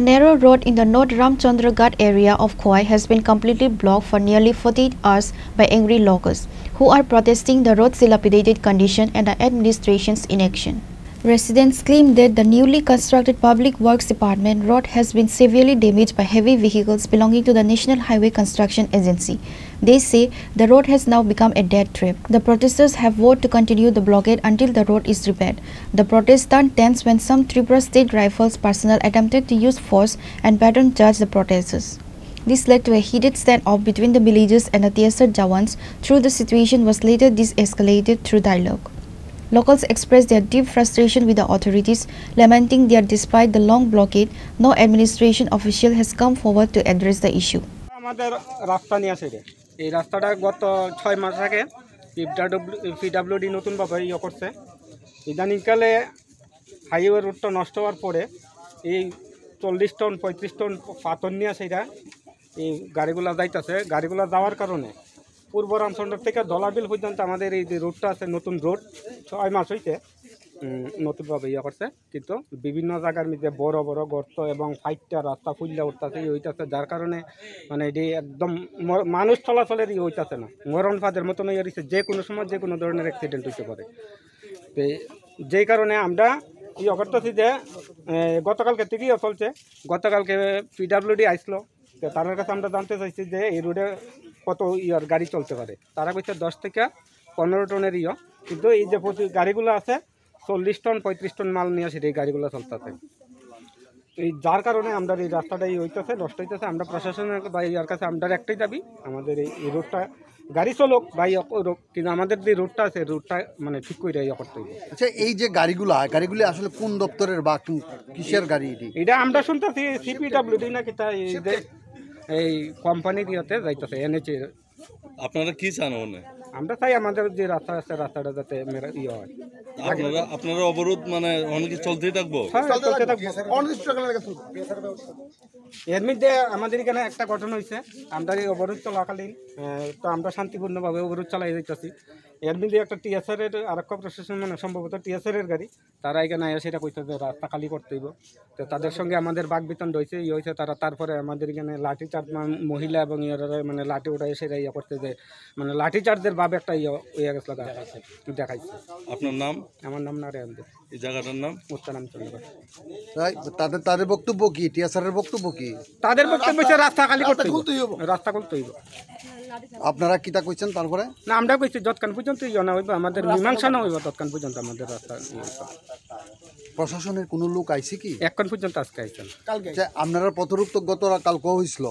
A narrow road in the North Ramchandragarh area of Khwai has been completely blocked for nearly 48 hours by angry loggers, who are protesting the road's dilapidated condition and the administration's inaction. Residents claim that the newly constructed Public Works Department road has been severely damaged by heavy vehicles belonging to the National Highway Construction Agency. They say the road has now become a dead trap. The protesters have vowed to continue the blockade until the road is repaired. The protest turned tense when some Tripura State Rifles personnel attempted to use force and pattern charge the protesters. This led to a heated standoff between the villagers and the TSR Jawans, though the situation was later de-escalated through dialogue. Locals expressed their deep frustration with the authorities, lamenting that despite the long blockade, no administration official has come forward to address the issue. আমাদের রাস্তা নিয়ে আসে এই রাস্তাটা গত 6 মাস আগে PWD নতুনভাবে করছে। ইদানিংকালে হাইওয়ে রুটটা নষ্ট হওয়ার পরে এই 40 টন 35 টন পাথর নিয়ে সেটা এই গাড়িগুলো যাইতেছে। গাড়িগুলো যাওয়ার কারণে পূর্ব রামচন্দ্র থেকে দলাবিল পর্যন্ত আমাদের এই যে রোডটা আছে নতুন রোড 6 মাস হইতে নতুনভাবে করছে, কিন্তু বিভিন্ন জায়গার মধ্যে বড় বড় গর্ত এবং ফাইটটা রাস্তা ফুললে উঠতেছে হইতেছে, যার কারণে মানে এটি একদম মানুষ চলাচলের হইতেছে না, মরণ ফাঁদের মতন হয়েছে। যে কোনো সময় যে কোনো ধরনের অ্যাক্সিডেন্ট হইতে পারে। তো যেই কারণে আমরা করতেছি যে গতকালকে থেকেই চলছে। গতকালকে পিডব্লিউডি আসলো, তো তার কাছে আমরা জানতে চাইছি যে এই রোডে কত গাড়ি চলতে পারে। তারা কইছে 10 থেকে 15 টনের কিন্তু এই যে গাড়িগুলো আছে 40 টন 35 টন মাল নিয়ে আসে এই গাড়িগুলো চলতেছে। এই যার কারণে আমরা এই রাস্তাটাই হইতেছে নষ্ট হইতেছে। আমরা প্রশাসনের বা ইয়ার কাছে আমরা একটাই দাবি, আমাদের এই রোডটা গাড়ি চলুক বা কিন্তু আমাদের যে রোডটা আছে রোডটা মানে ঠিক করে করতে হবে। আচ্ছা, এই যে গাড়িগুলো আসলে কোন দপ্তরের বা কিসের গাড়ি? এটা আমরা শুনতেছি সিপিডব্লিউডি না কিতা এই কোম্পানির যাইতেছে এনএচএ। আপনারা কি চান? আমরা চাই আমাদের যে রাস্তা আছে রাস্তাটা যাতে হয়। আপনারা অবরোধ মানে অনেক চলতেই থাকবো? এর মধ্যে আমাদের এখানে একটা ঘটনা হয়েছে, আমরা এই অবরোধ চলাকালীন তো আমরা শান্তিপূর্ণভাবে অবরোধ চালাই যাইতেছি। এর মধ্যে একটা টিএসআরের আরক্ষা প্রশাসন মানে সম্ভবত টিএসআরের গাড়ি, তারা এখানে সেটা কইতে যে রাস্তা খালি করতে হইব। তো তাদের সঙ্গে আমাদের বাকবিতন রয়েছে হয়েছে। তারা তারপরে আমাদের এখানে লাঠি চার্জ মহিলা এবং মানে লাঠি ওঠাই সেটা করতে যে মানে লাঠি চার্জের ভাবে একটা গেছিল দেখাইছে। আপনার নাম? আমার নাম নারায়ণ দেব। এই জায়গাটার নাম উত্তরাম চন্দ্রগড়। তাদের বক্তব্য কি? টিএসআরের বক্তব্য কি? তাদের বক্তব্য হচ্ছে রাস্তা খালি করতে হইব, রাস্তা খুলতে হইব। আপনারা কিতা কইছেন তারপরে? না, আমরা কইছি যতক্ষণ পর্যন্ত না হইব আমাদের মীমাংসা না হইব ততক্ষণ পর্যন্ত আমাদের রাস্তা। প্রশাসনের কোনো লোক আইছে কি এখন পর্যন্ত? আজকে আইছেন। আপনারা পথরূপ তো কালকে হয়েছিল,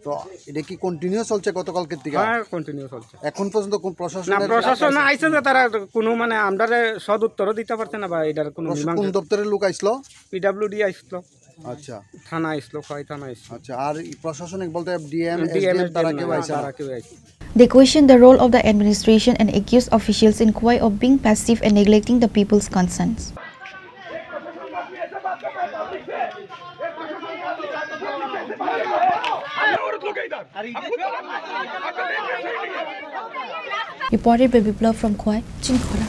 তো এটা কি কন্টিনিউ চলছে গতকালকের থেকে? হ্যাঁ, কন্টিনিউ চলছে এখন পর্যন্ত। কোন প্রশাসন আইছে যে তারা কোনো মানে আমরা সদ উত্তরও দিতে পারছে না বা এটার কোনো কোন দপ্তরের লোক আইছিল? পিডব্লিউডি আইছিল। আচ্ছা, থানা আইছিল, খোয়াই থানা আইছিল। আচ্ছা, আর প্রশাসনিক বলতে ডিএম তারা কেউ আইছে? They question the role of the administration and accuse officials in Khwai of being passive and neglecting the people's concerns. Reported by Biplav from Khwai, Chinkhora.